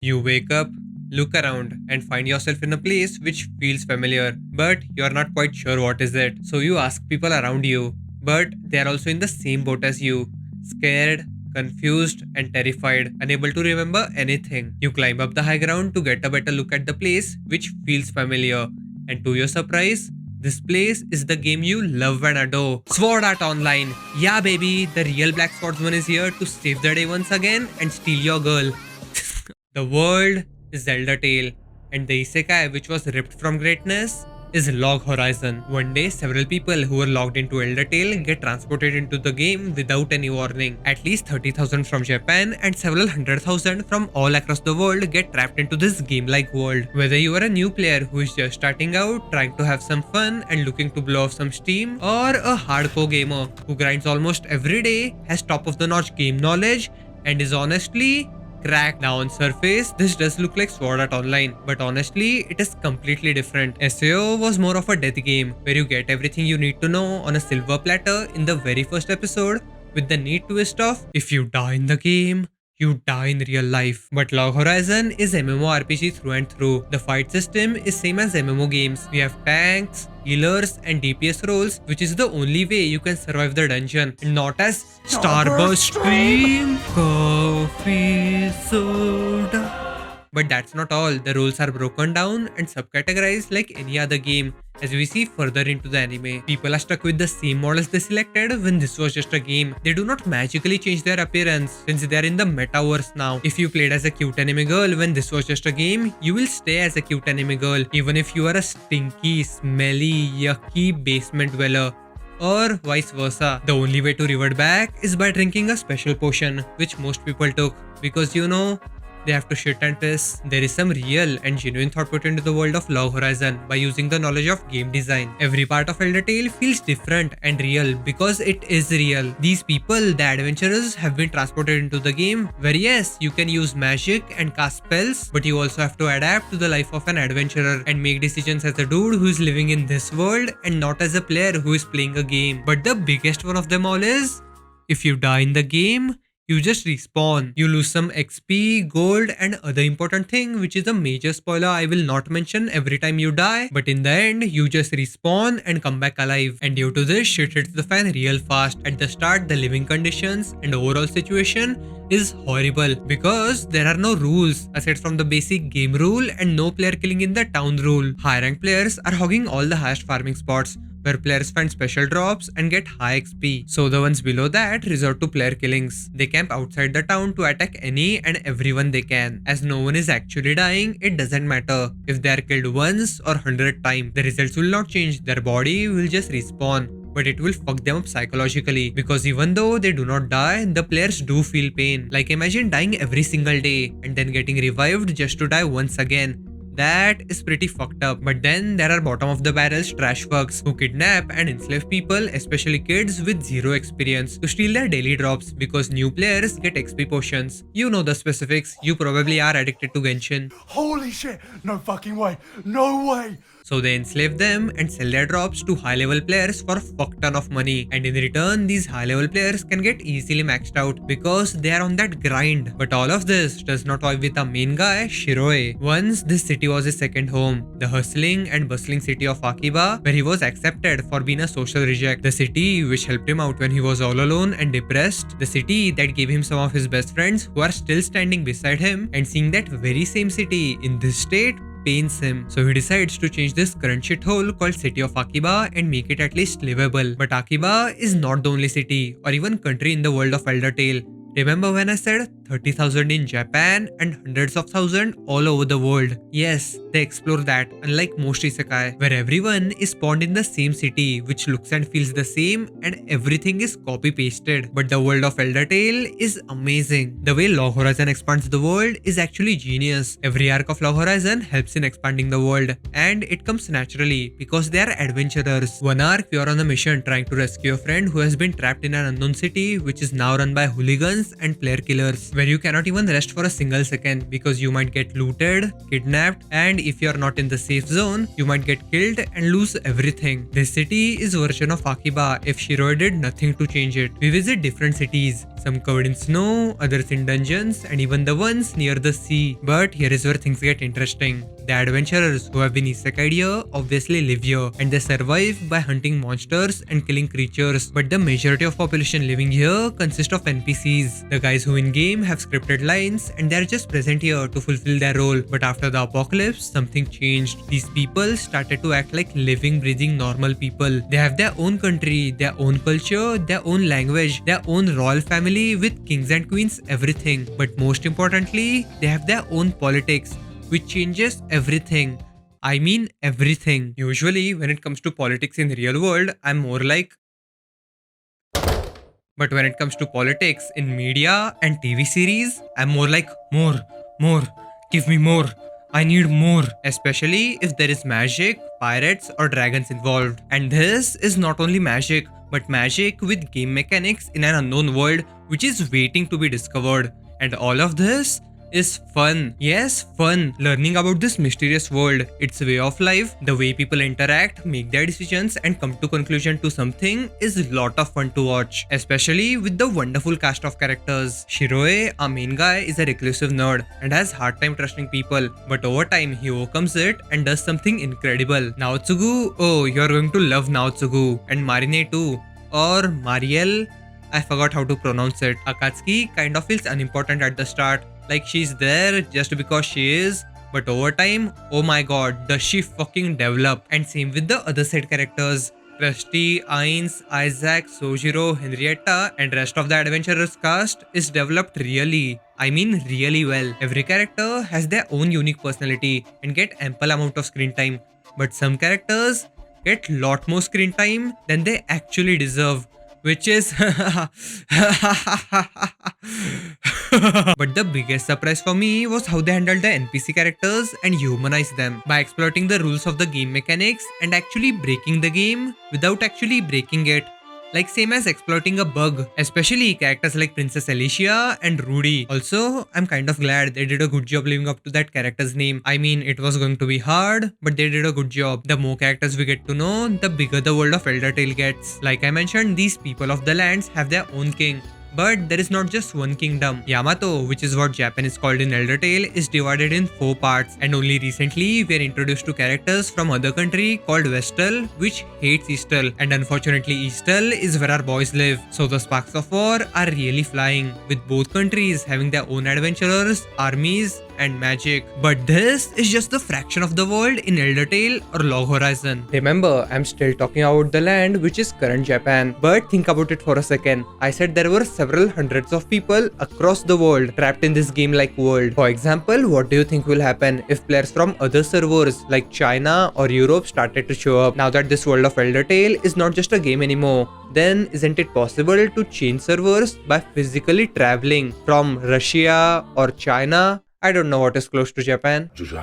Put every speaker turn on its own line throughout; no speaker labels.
You wake up, look around, and find yourself in a place which feels familiar, but you're not quite sure what is it. So you ask people around you, but they're also in the same boat as you, scared, confused, and terrified, unable to remember anything. You climb up the high ground to get a better look at the place which feels familiar, and to your surprise, this place is the game you love and adore. Sword Art Online. Yeah, baby, the real Black Swordsman is here to save the day once again and steal your girl. The world is Zelda Tale, and the Isekai which was ripped from greatness is Log Horizon. One day, several people who were logged into Elder Tale get transported into the game without any warning. At least 30,000 from Japan and several 100,000 from all across the world get trapped into this game-like world. Whether you are a new player who is just starting out, trying to have some fun and looking to blow off some steam, or a hardcore gamer who grinds almost every day, has top-of-the-notch game knowledge, and is honestly crack. Now on surface, this does look like Sword Art Online, but honestly, it is completely different. SAO was more of a death game, where you get everything you need to know on a silver platter in the very first episode, with the neat twist of, if you die in the game, you die in real life. But Log Horizon is MMORPG through and through. The fight system is same as MMO games. We have tanks, healers, and DPS roles, which is the only way you can survive the dungeon, and not as Starburst Stream, Coffee Soda. But that's not all. The roles are broken down and subcategorized like any other game. As we see further into the anime, people are stuck with the same models they selected when this was just a game. They do not magically change their appearance since they are in the metaverse now. If you played as a cute anime girl when this was just a game, you will stay as a cute anime girl even if you are a stinky, smelly, yucky basement dweller, or vice versa. The only way to revert back is by drinking a special potion, which most people took, because they have to shit and piss. There is some real and genuine thought put into the world of Log Horizon by using the knowledge of game design. Every part of Elder Tale feels different and real because it is real. These people, the adventurers, have been transported into the game where yes, you can use magic and cast spells, but you also have to adapt to the life of an adventurer and make decisions as a dude who is living in this world and not as a player who is playing a game. But the biggest one of them all is, if you die in the game, you just respawn. You lose some XP, gold, and other important thing, which is a major spoiler I will not mention every time you die. But in the end, you just respawn and come back alive. And due to this, shit hits the fan real fast. At the start, the living conditions and overall situation is horrible because there are no rules aside from the basic game rule and no player killing in the town rule. High rank players are hogging all the highest farming spots, where players find special drops and get high XP. So the ones below that resort to player killings. They camp outside the town to attack any and everyone they can. As no one is actually dying, it doesn't matter if they are killed once or 100 times. The results will not change, their body will just respawn. But it will fuck them up psychologically, because even though they do not die, the players do feel pain. Like imagine dying every single day and then getting revived just to die once again. That is pretty fucked up. But then there are bottom of the barrels trash fucks who kidnap and enslave people, especially kids with zero experience, to steal their daily drops because new players get XP potions. You know the specifics, you probably are addicted to Genshin.
Holy shit! No fucking way! No way!
So they enslave them and sell their drops to high level players for a fuck ton of money. And in return, these high level players can get easily maxed out because they are on that grind. But all of this does not wipe with the main guy, Shiroe. Once this city was his second home, the hustling and bustling city of Akiba, where he was accepted for being a social reject. The city which helped him out when he was all alone and depressed. The city that gave him some of his best friends who are still standing beside him, and seeing that very same city in this state pains him. So he decides to change this current shithole called City of Akiba and make it at least livable. But Akiba is not the only city or even country in the world of Elder Tale. Remember when I said 30,000 in Japan and hundreds of thousands all over the world? Yes, they explore that, unlike most isekai, where everyone is spawned in the same city which looks and feels the same and everything is copy pasted. But the world of Elder Tale is amazing. The way Log Horizon expands the world is actually genius. Every arc of Log Horizon helps in expanding the world, and it comes naturally because they are adventurers. One arc, you are on a mission trying to rescue a friend who has been trapped in an unknown city which is now run by hooligans and player killers, where you cannot even rest for a single second because you might get looted, kidnapped, and if you are not in the safe zone, you might get killed and lose everything. This city is version of Akiba if Shiroe did nothing to change it. We visit different cities, Some covered in snow, others in dungeons, and even the ones near the sea. But here is where things get interesting. The adventurers who have been isekai'd here obviously live here, and they survive by hunting monsters and killing creatures. But the majority of population living here consist of NPCs. The guys who in-game have scripted lines, and they are just present here to fulfill their role. But after the apocalypse, something changed. These people started to act like living, breathing, normal people. They have their own country, their own culture, their own language, their own royal family with kings and queens, everything. But most importantly, they have their own politics, which changes everything. I mean everything. Usually, when it comes to politics in the real world, I'm more like. But when it comes to politics in media and TV series, I'm more like more, give me more. I need more, especially if there is magic, pirates, or dragons involved. And this is not only magic, but magic with game mechanics in an unknown world which is waiting to be discovered. And all of this is fun. Yes, fun. Learning about this mysterious world, its way of life, the way people interact, make their decisions, and come to conclusion to something is a lot of fun to watch. Especially with the wonderful cast of characters. Shiroe, our main guy, is a reclusive nerd and has hard time trusting people. But over time, he overcomes it and does something incredible. Naotsugu, oh, you're going to love Naotsugu. And Marine too. Or Mariel, I forgot how to pronounce it. Akatsuki kind of feels unimportant at the start. Like she's there just because she is, but over time, oh my god, does she fucking develop. And same with the other side characters. Krusty, Ainz, Isaac, Sojiro, Henrietta, and rest of the adventurers cast is developed really, I mean really well. Every character has their own unique personality and get ample amount of screen time. But some characters get lot more screen time than they actually deserve. Which is but the biggest surprise for me was how they handled the NPC characters and humanized them by exploiting the rules of the game mechanics and actually breaking the game without actually breaking it. Like same as exploiting a bug, especially characters like Princess Alicia and Rudy. Also, I'm kind of glad they did a good job living up to that character's name. I mean, it was going to be hard, but they did a good job. The more characters we get to know, the bigger the world of Elder Tale gets. Like I mentioned, these people of the lands have their own king. But there is not just one kingdom. Yamato, which is what Japan is called in Elder Tale, is divided in 4 parts, and only recently we are introduced to characters from other country called Vestal, which hates Eastal, and unfortunately Eastal is where our boys live. So the sparks of war are really flying, with both countries having their own adventurers, armies, and magic. But this is just the fraction of the world in Elder Tale or Log Horizon. Remember, I'm still talking about the land which is current Japan. But think about it for a second. I said there were several hundreds of people across the world trapped in this game-like world. For example, what do you think will happen if players from other servers like China or Europe started to show up? Now that this world of Elder Tale is not just a game anymore, then isn't it possible to change servers by physically traveling from Russia or China? I don't know what is close to Japan. The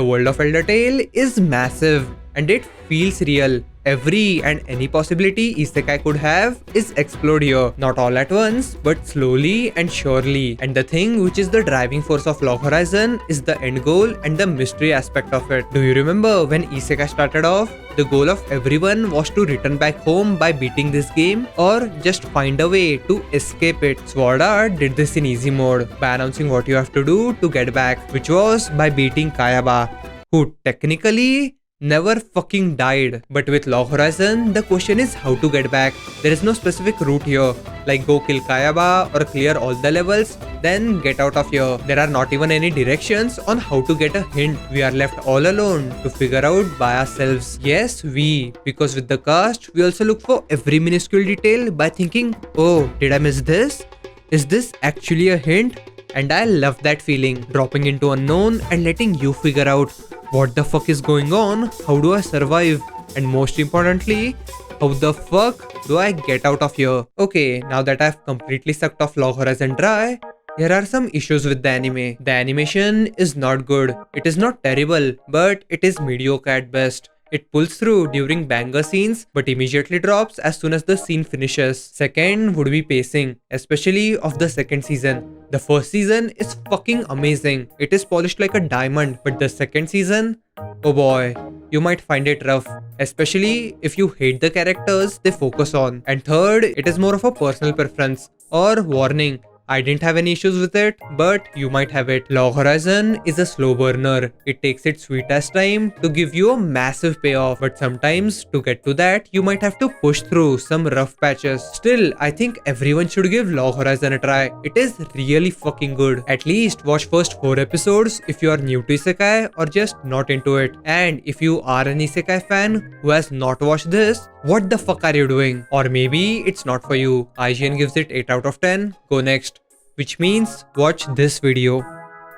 world of Elder Tale is massive and it feels real. Every and any possibility Isekai could have is explored here. Not all at once, but slowly and surely. And the thing which is the driving force of Log Horizon is the end goal and the mystery aspect of it. Do you remember when Isekai started off? The goal of everyone was to return back home by beating this game or just find a way to escape it. Sword Art did this in easy mode by announcing what you have to do to get back, which was by beating Kayaba, who technically never fucking died. But with Log Horizon, the question is how to get back. There is no specific route here, like go kill Kayaba or clear all the levels, then get out of here. There are not even any directions on how to get a hint. We are left all alone to figure out by ourselves. Yes, because with the cast, we also look for every minuscule detail by thinking, oh, did I miss this? Is this actually a hint? And I love that feeling, dropping into unknown and letting you figure out what the fuck is going on, how do I survive, and most importantly, how the fuck do I get out of here? Okay, now that I've completely sucked off Log Horizon dry, there are some issues with the anime. The animation is not good. It is not terrible, but it is mediocre at best. It pulls through during banger scenes but immediately drops as soon as the scene finishes. Second would be pacing, especially of the second season. The first season is fucking amazing. It is polished like a diamond, but the second season, oh boy, you might find it rough, especially if you hate the characters they focus on. And third, it is more of a personal preference or warning. I didn't have any issues with it, but you might have it. Log Horizon is a slow burner. It takes its sweet ass time to give you a massive payoff, but sometimes to get to that, you might have to push through some rough patches. Still, I think everyone should give Log Horizon a try. It is really fucking good. At least watch first 4 episodes if you are new to Isekai or just not into it. And if you are an Isekai fan who has not watched this, what the fuck are you doing? Or maybe it's not for you. IGN gives it 8 out of 10. Go next. Which means watch this video.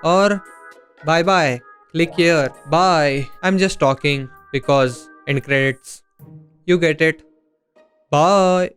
Or bye bye. Click here. Bye. I'm just talking because end credits. You get it. Bye.